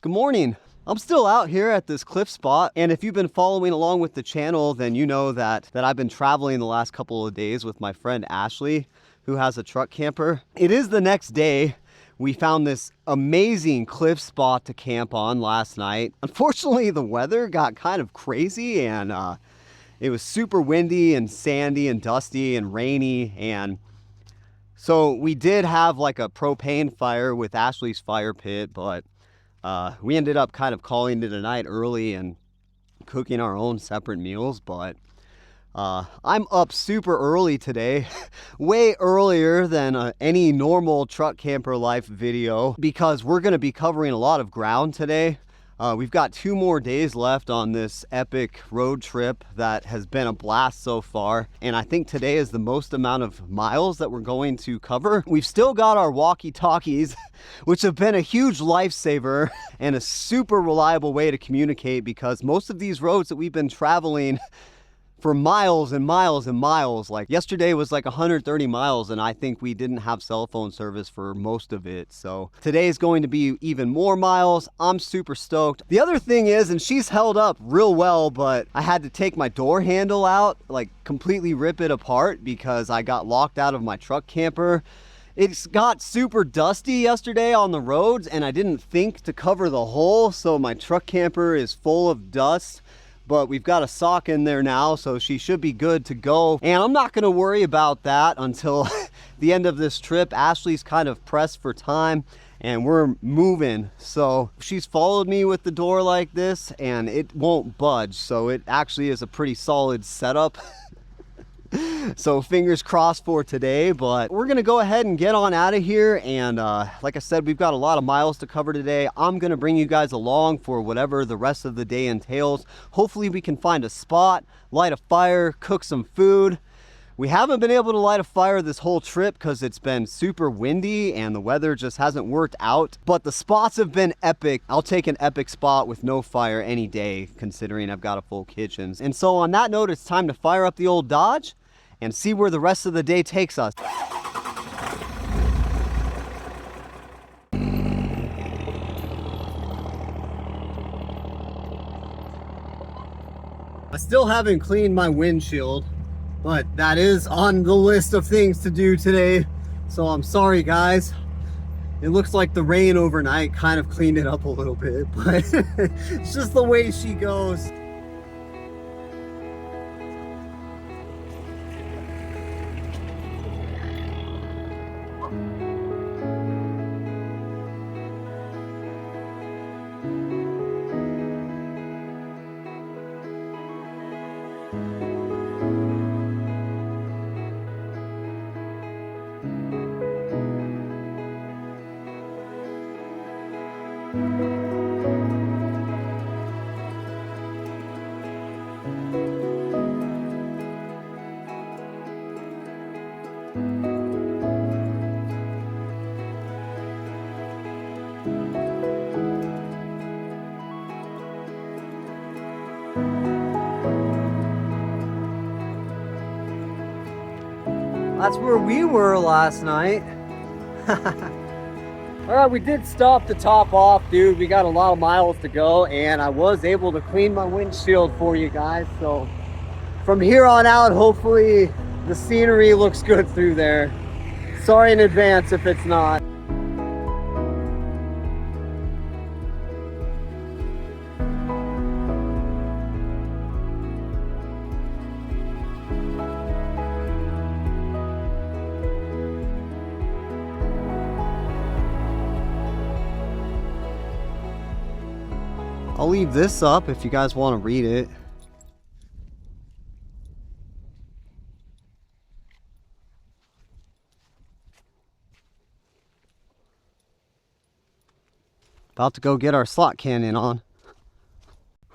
Good morning. I'm still out here at this cliff spot, and if you've been following along with the channel, then you know that I've been traveling the last couple of days with my friend Ashley, who has a truck camper. It is the next day. We found this amazing cliff spot to camp on last night. Unfortunately, the weather got kind of crazy, and it was super windy and sandy and dusty and rainy, and so we did have like a propane fire with Ashley's fire pit, but we ended up kind of calling it a night early and cooking our own separate meals. But I'm up super early today, way earlier than any normal truck camper life video, because we're going to be covering a lot of ground today. We've got 2 more days left on this epic road trip that has been a blast so far. And I think today is the most amount of miles that we're going to cover. We've still got our walkie-talkies, which have been a huge lifesaver and a super reliable way to communicate, because most of these roads that we've been traveling for miles and miles and miles, like yesterday was like 130 miles, and I think we didn't have cell phone service for most of it. So today is going to be even more miles. I'm super stoked. The other thing is, and she's held up real well, but I had to take my door handle out, like completely rip it apart, because I got locked out of my truck camper. It's got super dusty yesterday on the roads, and I didn't think to cover the hole, so my truck camper is full of dust. But we've got a sock in there now, so she should be good to go. And I'm not gonna worry about that until the end of this trip. Ashley's kind of pressed for time and we're moving. So she's followed me with the door like this and it won't budge. So it actually is a pretty solid setup. So fingers crossed for today, but we're gonna go ahead and get on out of here. And like I said, we've got a lot of miles to cover today. I'm gonna bring you guys along for whatever the rest of the day entails. Hopefully we can find a spot, light a fire, cook some food. We haven't been able to light a fire this whole trip because it's been super windy and the weather just hasn't worked out, but the spots have been epic. I'll take an epic spot with no fire any day, considering I've got a full kitchen. And so on that note, it's time to fire up the old Dodge and see where the rest of the day takes us. I still haven't cleaned my windshield, but that is on the list of things to do today. So I'm sorry guys. It looks like the rain overnight kind of cleaned it up a little bit, but it's just the way she goes. That's where we were last night. All right, we did stop to top off, dude. We got a lot of miles to go, and I was able to clean my windshield for you guys. So from here on out, hopefully the scenery looks good through there. Sorry in advance if it's not. I'll leave this up if you guys want to read it. About to go get our slot cannon on.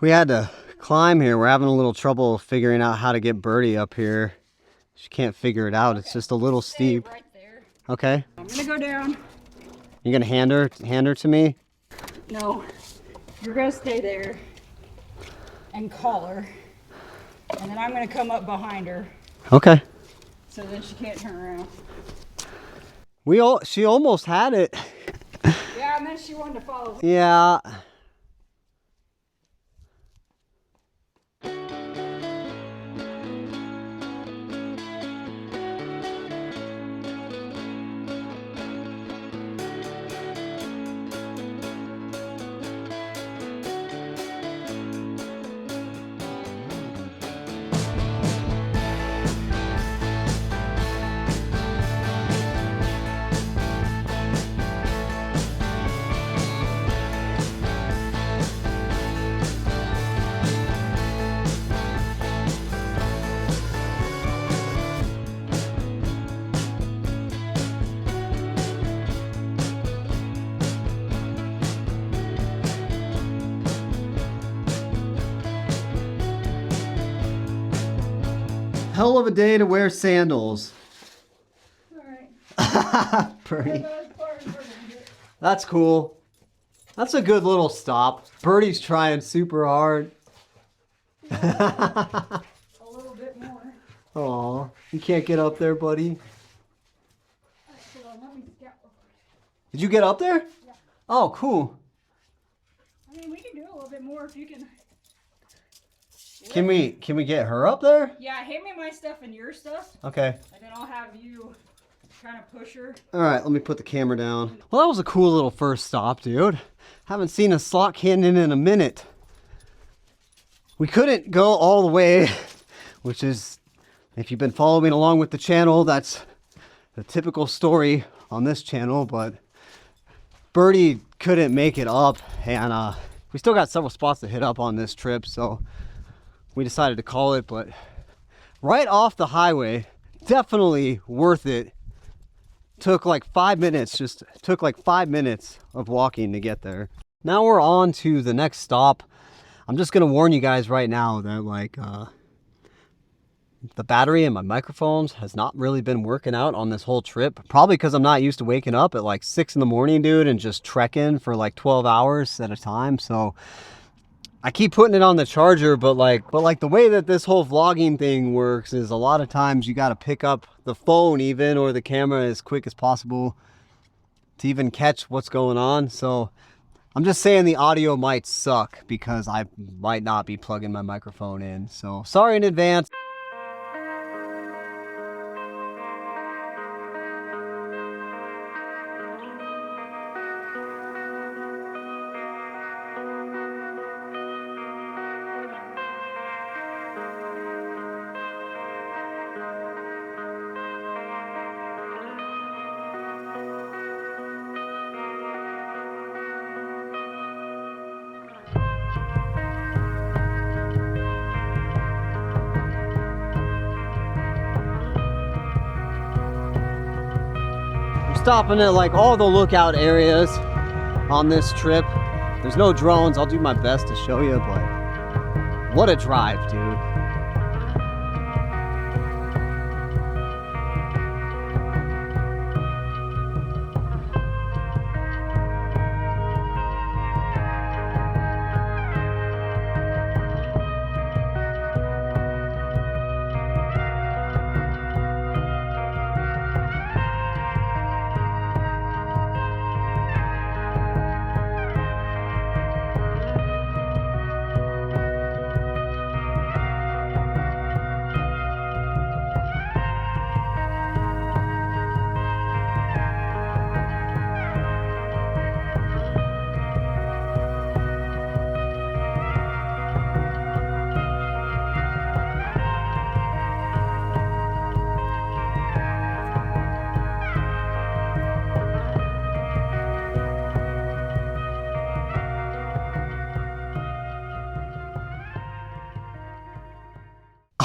We had to climb here. We're having a little trouble figuring out how to get Birdie up here. She can't figure it out. It's just a little steep. Right there. Okay. I'm gonna go down. You gonna hand her to me? No. You're gonna stay there and call her, and then I'm gonna come up behind her. Okay. So then she can't turn around. She almost had it. Yeah, and then she wanted to follow. Yeah, Hell of a day to wear sandals. Alright. Birdie. That's cool. That's a good little stop. Birdie's trying super hard. A little bit more. Aw, you can't get up there, buddy. Let me scout. Did you get up there? Yeah. Oh, cool. I mean, we can do a little bit more if you can. Can we get her up there? Yeah, hand me my stuff and your stuff, Okay. and then I'll have you kind of push her. All right, let me put the camera down. Well, that was a cool little first stop, dude. Haven't seen a slot canyon in a minute. We couldn't go all the way, which is, if you've been following along with the channel, that's the typical story on this channel, but Birdie couldn't make it up, and we still got several spots to hit up on this trip, so we decided to call it. But right off the highway, definitely worth it. Took like 5 minutes, took like 5 minutes of walking to get there. Now we're on to the next stop. I'm just gonna warn you guys right now that like the battery in my microphones has not really been working out on this whole trip. Probably because I'm not used to waking up at like 6 in the morning, dude, and just trekking for like 12 hours at a time. So I keep putting it on the charger, but like the way that this whole vlogging thing works is a lot of times you got to pick up the phone even or the camera as quick as possible to even catch what's going on. So I'm just saying the audio might suck because I might not be plugging my microphone in. So sorry in advance. Stopping at like all the lookout areas on this trip. There's no drones. I'll do my best to show you, but what a drive, dude.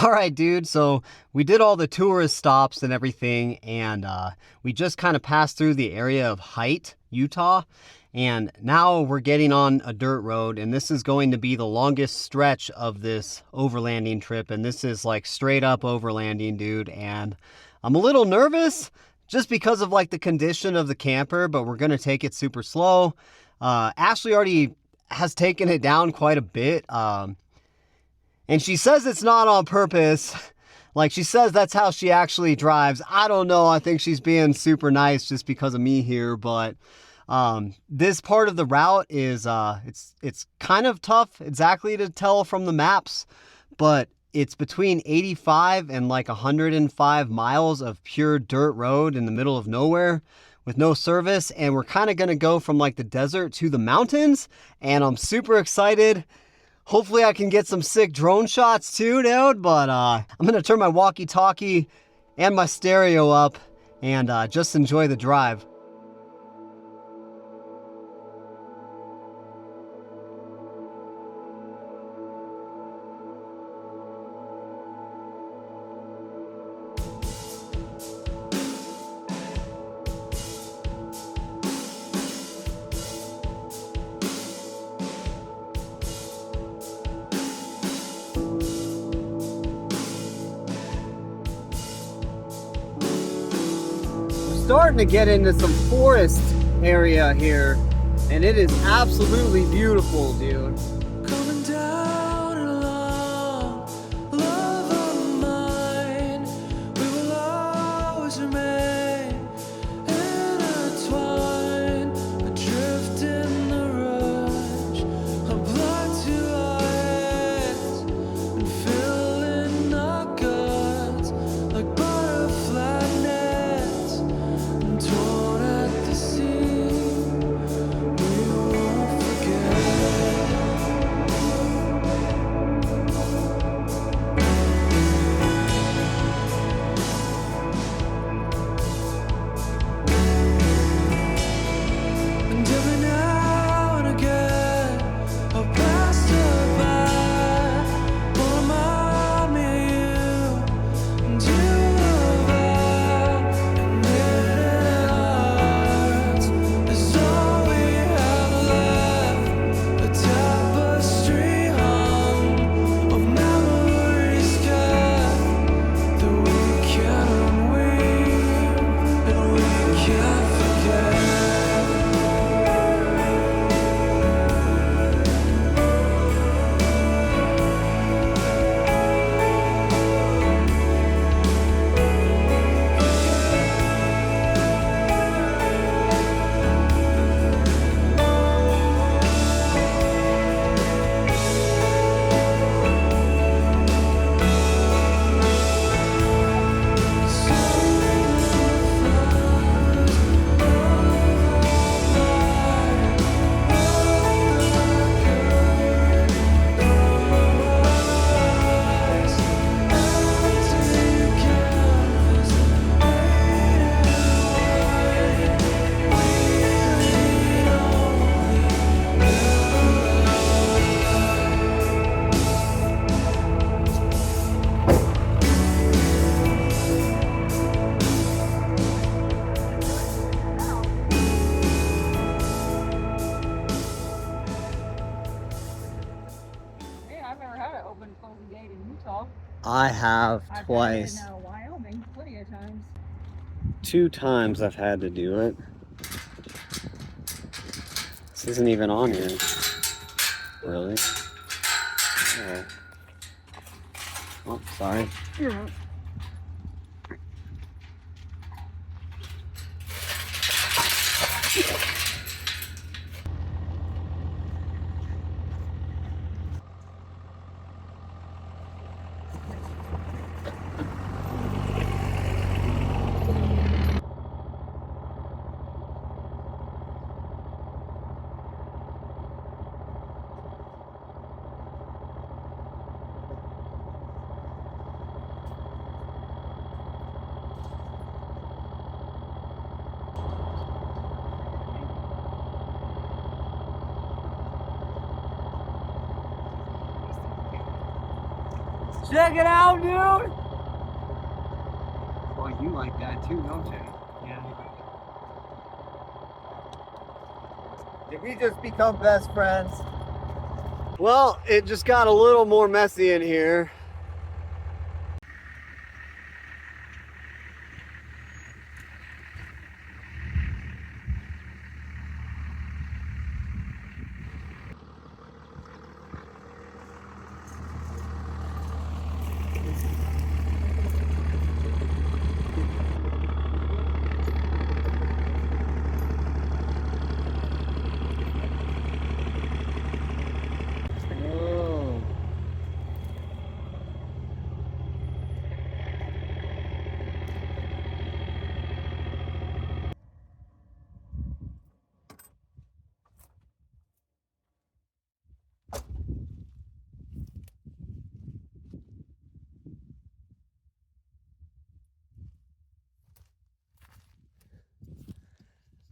All right, dude, so we did all the tourist stops and everything, and we just kind of passed through the area of Height, Utah, and now we're getting on a dirt road, and this is going to be the longest stretch of this overlanding trip, and this is like straight up overlanding, dude, and I'm a little nervous just because of like the condition of the camper, but we're going to take it super slow. Ashley already has taken it down quite a bit, and she says it's not on purpose. Like, she says that's how she actually drives. I don't know. I think she's being super nice just because of me here. But this part of the route is, it's kind of tough exactly to tell from the maps. But it's between 85 and like 105 miles of pure dirt road in the middle of nowhere with no service. And we're kind of going to go from like the desert to the mountains. And I'm super excited. Hopefully I can get some sick drone shots too, dude, but I'm gonna turn my walkie-talkie and my stereo up and just enjoy the drive. starting to get into some forest area here, and it is absolutely beautiful, dude. Coming down along, love of mine, we will always remain intertwined, adrift in the rush, a blood to our heads, and filling our guts like butterfly nets, and torn at the seam. We won't forget. And every now and again, I'll pass her by, will remind me of you, and you of I, and in hearts is all we have left, a tapestry hung of memories kept that we can't unweave and we can't forget. Hey, I've never had an open closing gate in Utah. I have I've twice. had it in Wyoming plenty of times. 2 times I've had to do it. This isn't even on here. Really? Oh, oh sorry. Check it out, dude! Well, you like that too, don't you? Yeah. Did we just become best friends? Well, it just got a little more messy in here. Oh.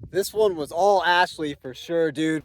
This one was all Ashley for sure, dude.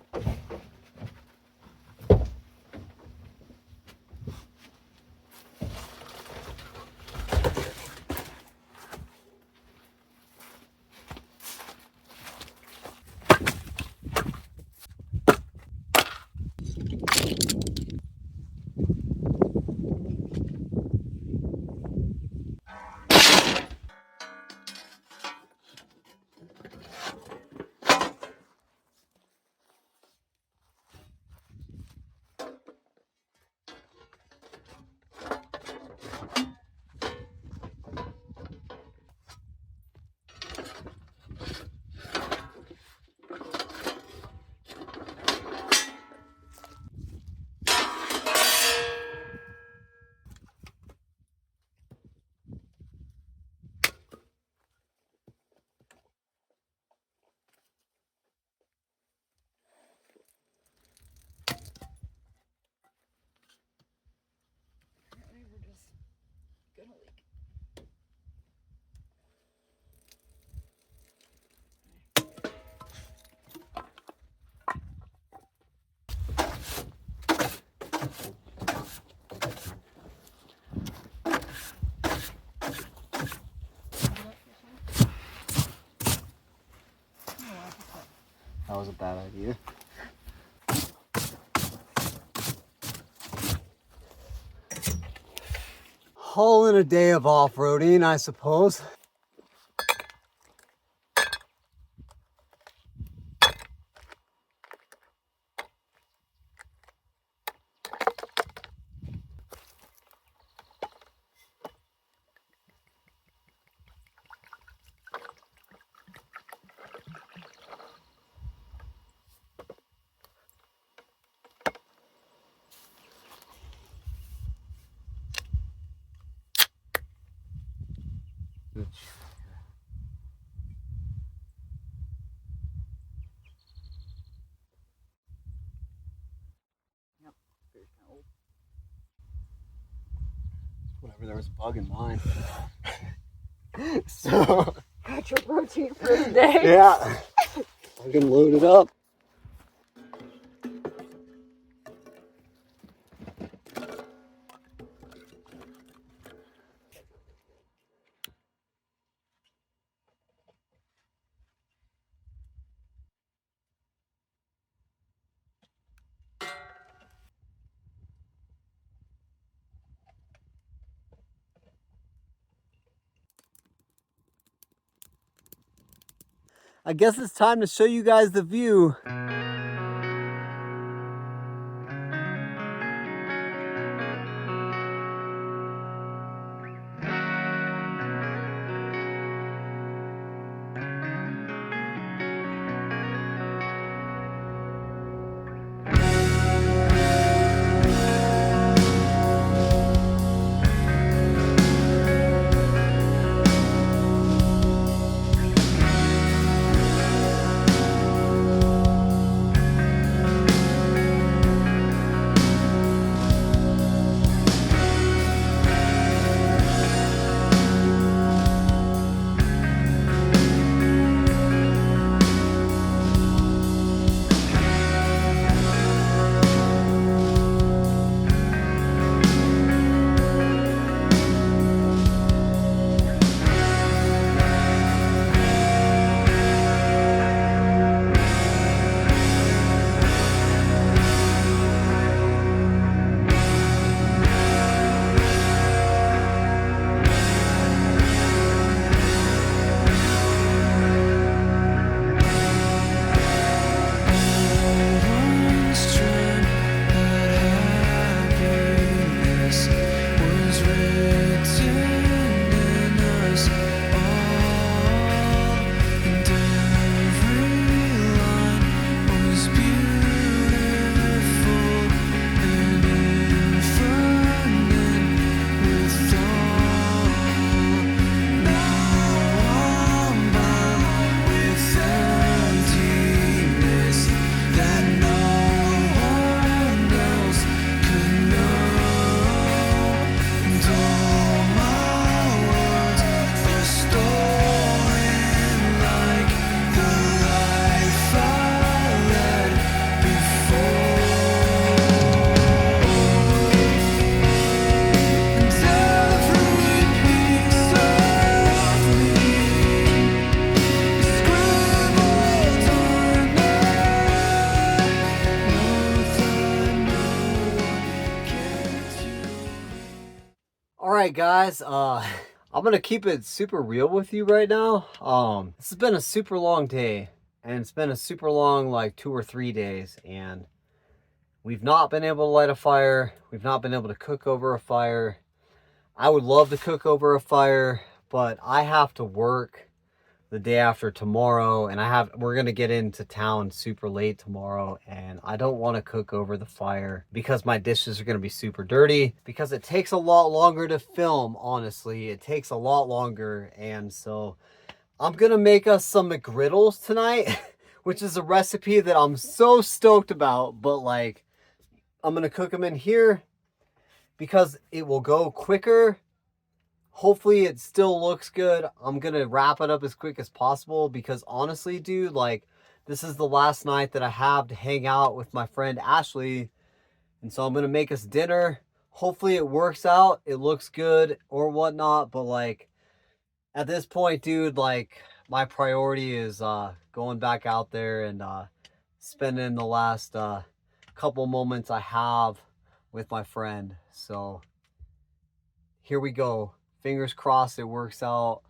was a bad idea. All in a day of off-roading, I suppose. Whatever, there was a bug in mine. So, Got your protein for the day. yeah, I can load it up. I guess it's time to show you guys the view. Alright guys, I'm gonna keep it super real with you right now. This has been a super long day, and it's been a super long, like 2 or 3 days, and we've not been able to light a fire. We've not been able to cook over a fire. I would love to cook over a fire, but I have to work the day after tomorrow, and we're gonna get into town super late tomorrow, and I don't want to cook over the fire because my dishes are gonna be super dirty, because it takes a lot longer to film. Honestly, it takes a lot longer, and so I'm gonna make us some McGriddles tonight which is a recipe that I'm so stoked about, but like I'm gonna cook them in here because it will go quicker. Hopefully it still looks good. I'm gonna wrap it up as quick as possible because honestly, dude, like this is the last night that I have to hang out with my friend Ashley. And so I'm gonna make us dinner. Hopefully it works out, it looks good or whatnot. But like at this point, dude, like my priority is going back out there and spending the last couple moments I have with my friend. So here we go. Fingers crossed it works out.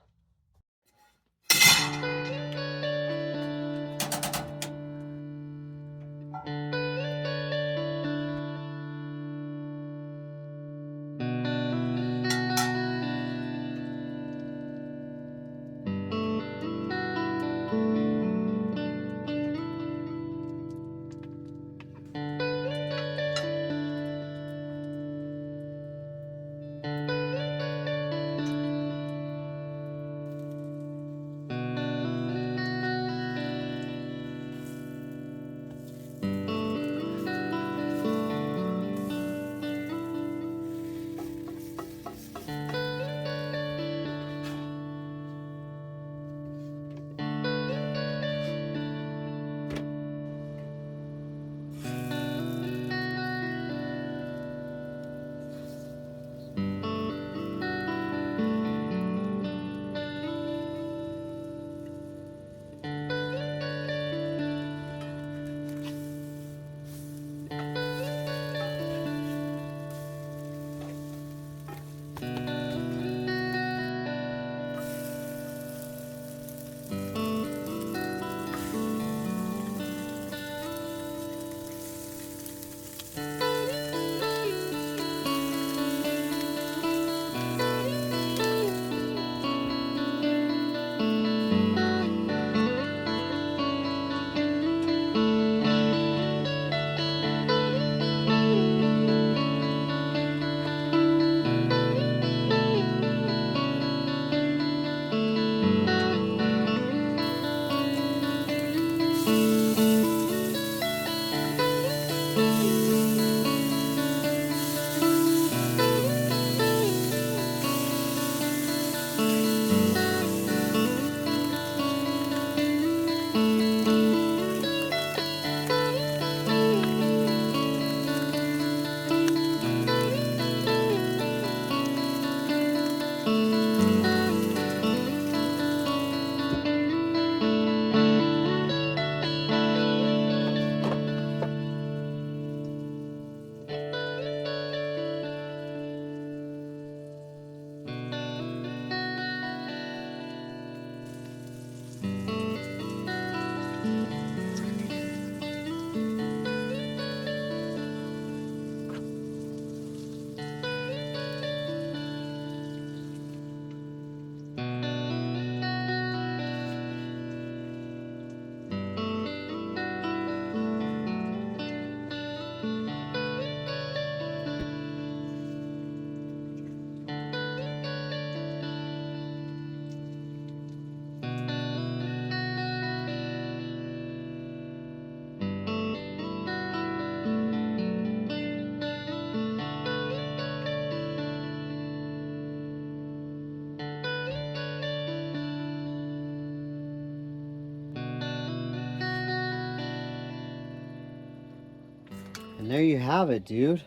And there you have it, dude.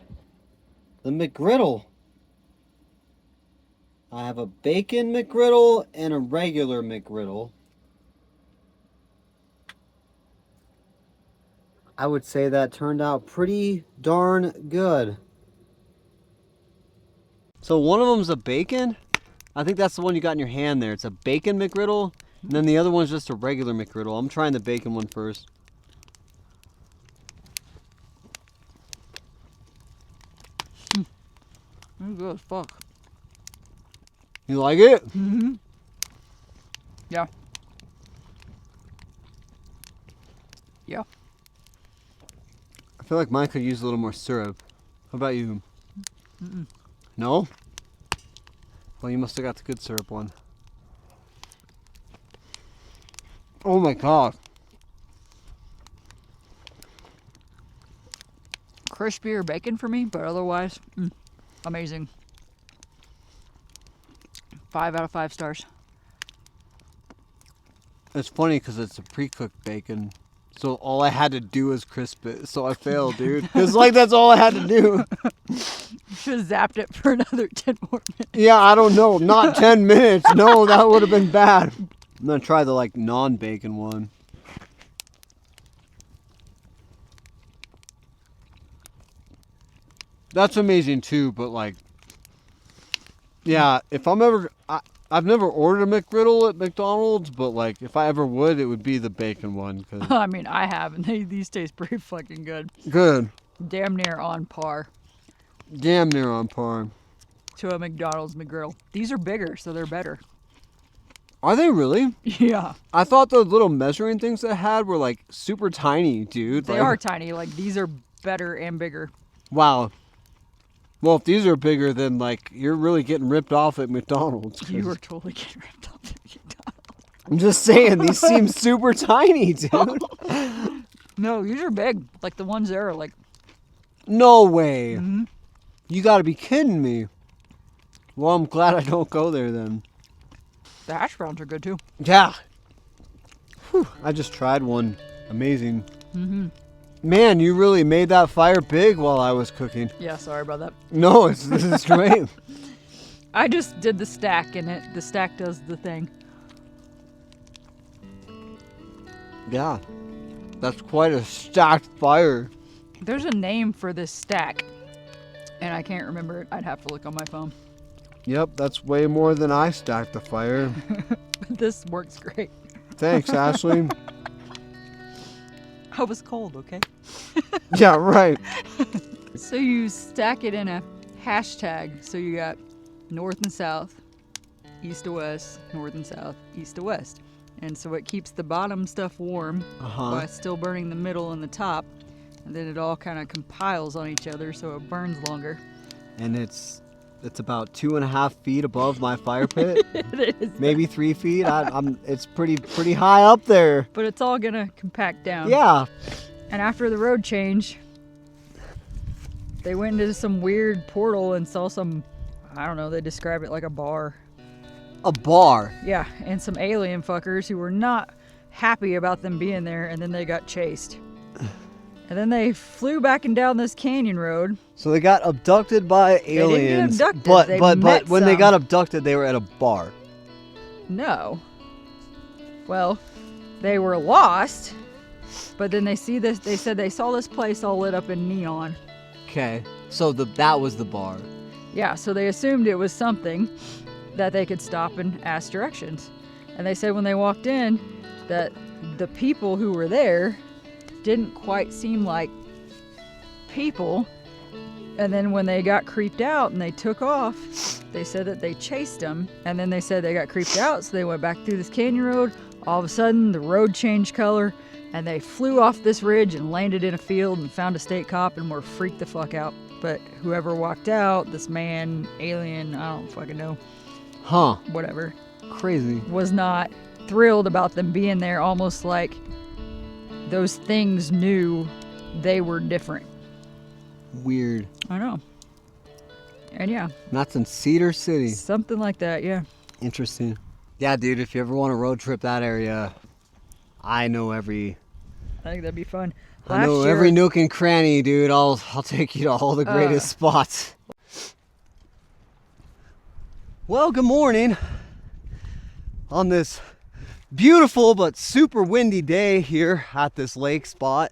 The McGriddle. I have a bacon McGriddle and a regular McGriddle. I would say that turned out pretty darn good. So one of them's a bacon. I think that's the one you got in your hand there. It's a bacon McGriddle, and then the other one's just a regular McGriddle. I'm trying the bacon one first. It's good as fuck. You like it? Mm-hmm. Yeah. Yeah. I feel like mine could use a little more syrup. How about you? Mm-mm. No? Well, you must have got the good syrup one. Oh my god. Crispier bacon for me, but otherwise, amazing. 5 out of 5 stars. It's funny because it's a pre-cooked bacon. So all I had to do was crisp it. So I failed, dude. Because like that's all I had to do. Should have zapped it for another 10 more minutes. Yeah, I don't know. Not 10 minutes. No, that would have been bad. I'm going to try the like non-bacon one. That's amazing too, but like, yeah, if I'm ever, I've never ordered a McGriddle at McDonald's, but like, if I ever would, it would be the bacon one. Cause I mean, I have, and these taste pretty fucking good. good. Damn near on par Damn near on par. to a McDonald's McGriddle. These are bigger, so they're better. Are they really? Yeah. I thought those little measuring things they had were like super tiny, dude. They Like, are tiny. Like, these are better and bigger. Wow. Well, if these are bigger, then like you're really getting ripped off at McDonald's. 'cause- You are totally getting ripped off at McDonald's. I'm just saying, these seem super tiny, dude. No, these are big. Like the ones there are like, No way. mm-hmm. You gotta be kidding me. Well, I'm glad I don't go there then. The hash browns are good too. Yeah. Whew, I just tried one. Amazing. Mm-hmm. Man, you really made that fire big while I was cooking. Yeah, sorry about that. No, this is great. I just did the stack, and the stack does the thing. Yeah. That's quite a stacked fire. There's a name for this stack, and I can't remember it. I'd have to look on my phone. Yep, that's way more than I stacked the fire. This works great. Thanks, Ashley. I was cold, okay? Yeah, right. So you stack it in a hashtag. So you got north and south, east to west, north and south, east to west. And so it keeps the bottom stuff warm while still burning the middle and the top. And then it all kind of compiles on each other so it burns longer. And it's about 2.5 feet above my fire pit. It is. Maybe 3 feet. It's pretty high up there. But it's all gonna compact down. Yeah. And after the road change, they went into some weird portal and saw some, I don't know, they describe it like a bar. A bar. Yeah, and some alien fuckers who were not happy about them being there, and then they got chased. And then they flew back and down this canyon road. So they got abducted by aliens. get abducted. But They but met when they some. got abducted, they were at a bar. No. Well, they were lost, but then they see this. They said they saw this place all lit up in neon. Okay. So that was the bar. Yeah, so they assumed it was something that they could stop and ask directions. And they said when they walked in that the people who were there didn't quite seem like people. And then when they got creeped out and they took off, they said that they chased them. And then they said they got creeped out, so they went back through this canyon road. All of a sudden, the road changed color, and they flew off this ridge and landed in a field and found a state cop and were freaked the fuck out. But whoever walked out, this man, alien, I don't fucking know, Huh. whatever, Crazy. was not thrilled about them being there, almost like those things knew they were different. Weird. I know. And yeah, That's in Cedar City. something like that, yeah. Interesting. Yeah, dude, if you ever want to road trip that area, I know every I think that'd be fun. I know every nook and cranny, dude. I'll take you to all the greatest spots. Well, good morning. On this beautiful but super windy day here at this lake spot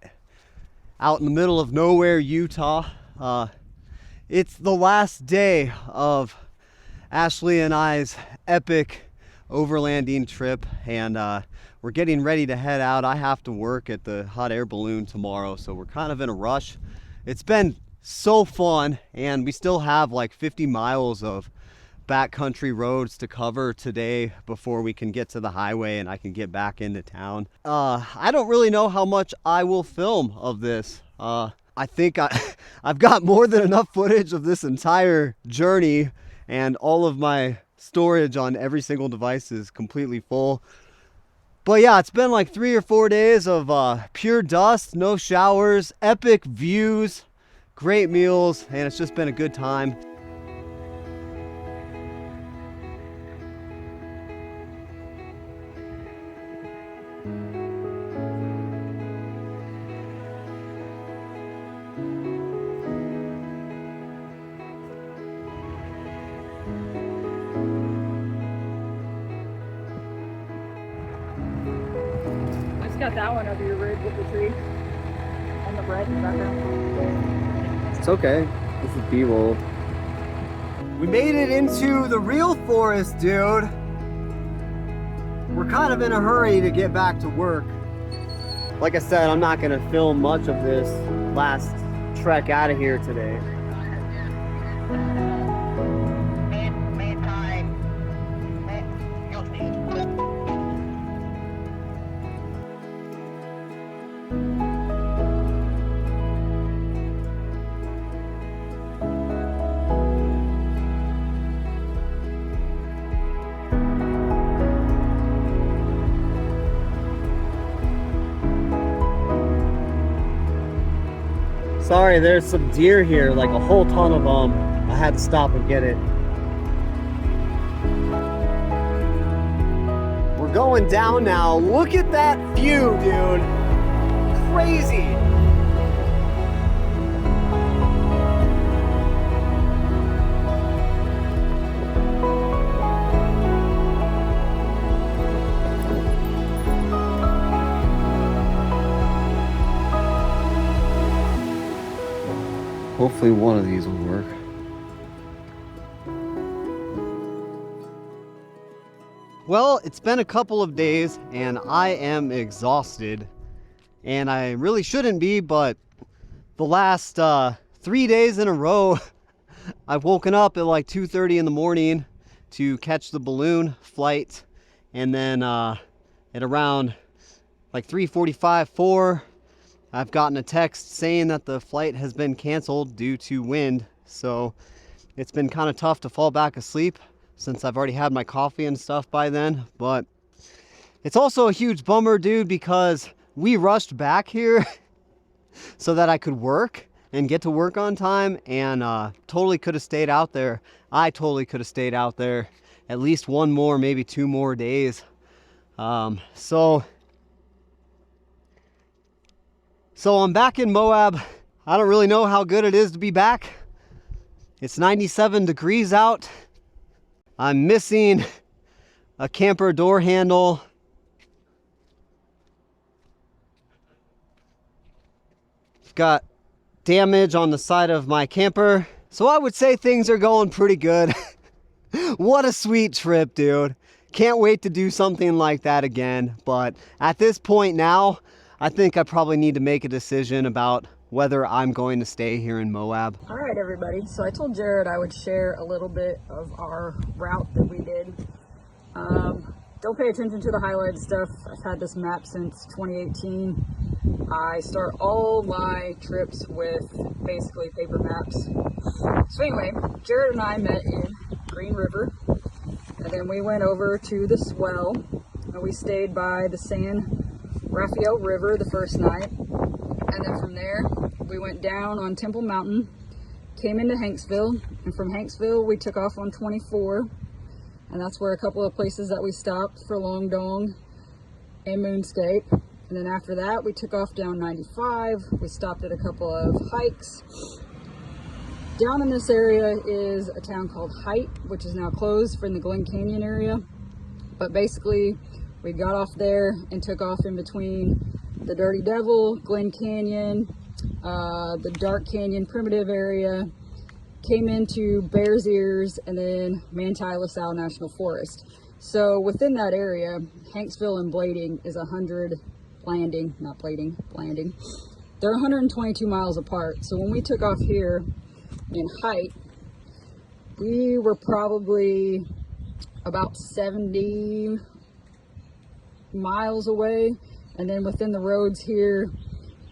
out in the middle of nowhere, Utah. It's the last day of Ashley and I's epic overlanding trip, and we're getting ready to head out. I have to work at the hot air balloon tomorrow, so we're kind of in a rush. It's been so fun, and we still have like 50 miles of backcountry roads to cover today before we can get to the highway and I can get back into town. I don't really know how much I will film of this. I think I've got more than enough footage of this entire journey, and all of my storage on every single device is completely full. But yeah, it's been like 3 or 4 days of pure dust, no showers, epic views, great meals, and it's just been a good time. I just got that one over your rig with the tree on the bread in the background. It's okay. This is B-roll. We made it into the real forest, dude. We're kind of in a hurry to get back to work. Like I said, I'm not gonna film much of this last trek out of here today. Sorry, there's some deer here, like a whole ton of them. I had to stop and get it. We're going down now. Look at that view, dude. Crazy. Hopefully one of these will work. Well, it's been a couple of days and I am exhausted. And I really shouldn't be, but the last 3 days in a row, I've woken up at like 2:30 in the morning to catch the balloon flight. And then at around like 3:45, 4, I've gotten a text saying that the flight has been canceled due to wind. So it's been kind of tough to fall back asleep since I've already had my coffee and stuff by then. But it's also a huge bummer, dude, because we rushed back here so that I could work and get to work on time, and totally could have stayed out there. I totally could have stayed out there at least one more, maybe 2 more days. So I'm back in Moab. I don't really know how good it is to be back. It's 97 degrees out. I'm missing a camper door handle. Got damage on the side of my camper. So I would say things are going pretty good. What a sweet trip, dude. Can't wait to do something like that again. But at this point now, I think I probably need to make a decision about whether I'm going to stay here in Moab. All right, everybody. So I told Jared I would share a little bit of our route that we did. Don't pay attention to the highlighted stuff. I've had this map since 2018. I start all my trips with basically paper maps. So anyway, Jared and I met in Green River, and then we went over to the Swell, and we stayed by the San Rafael River the first night, and then from there we went down on Temple Mountain, came into Hanksville, and from Hanksville we took off on 24, and that's where a couple of places that we stopped for Long Dong and Moonscape. And then after that we took off down 95. We stopped at a couple of hikes. Down in this area is a town called Height, which is now closed, for in the Glen Canyon area. But basically we got off there and took off in between the Dirty Devil, Glen Canyon, the Dark Canyon primitive area, came into Bears Ears, and then Manti-La-Sal National Forest. So within that area, Hanksville and Blading is 100 landing, not Blading, landing. They're 122 miles apart. So when we took off here in Height, we were probably about 70 miles away, and then within the roads here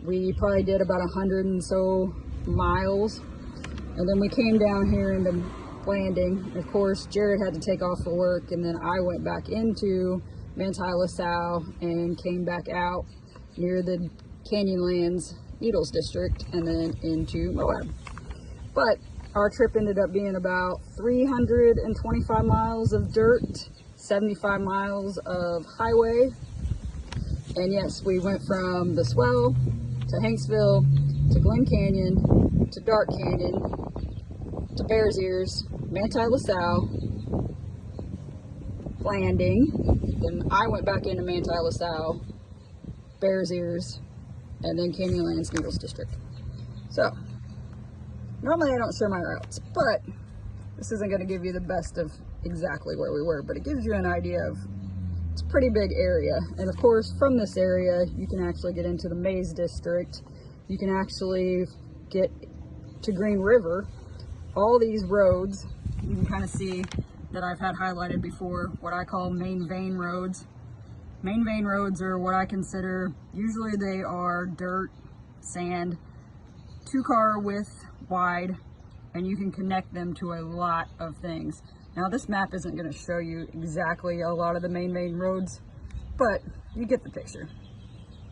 we probably did about 100 and so miles, and then we came down here into Landing. Of course, Jared had to take off for work, and then I went back into Manti-La-Sal and came back out near the Canyonlands Needles District and then into Moab. But our trip ended up being about 325 miles of dirt, 75 miles of highway. And yes, we went from the Swell to Hanksville to Glen Canyon to Dark Canyon to Bears Ears, Manti-La-Sal, Landing. Then I went back into Manti-La-Sal, Bears Ears, and then Canyonlands Needles District. So Normally I don't share my routes, but this isn't going to give you the best of exactly where we were, but it gives you an idea of, it's a pretty big area. And of course, from this area, you can actually get into the Maze District. You can actually get to Green River. All these roads, you can kind of see that I've had highlighted before, what I call main vein roads. Main vein roads are what I consider, usually they are dirt, sand, 2-car width wide, and you can connect them to a lot of things. Now this map isn't going to show you exactly a lot of the main roads, but you get the picture.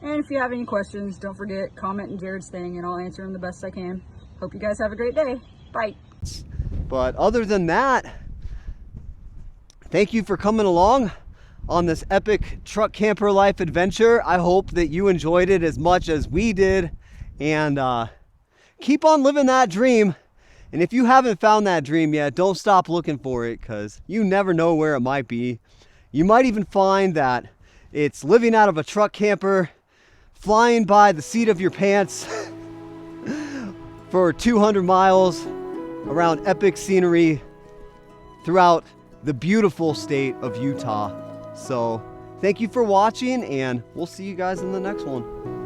And if you have any questions, don't forget, comment in Jared's thing and I'll answer them the best I can. Hope you guys have a great day. Bye. But other than that, thank you for coming along on this epic truck camper life adventure. I hope that you enjoyed it as much as we did, and keep on living that dream. And if you haven't found that dream yet, don't stop looking for it, because you never know where it might be. You might even find that it's living out of a truck camper, flying by the seat of your pants for 200 miles around epic scenery throughout the beautiful state of Utah. So thank you for watching, and we'll see you guys in the next one.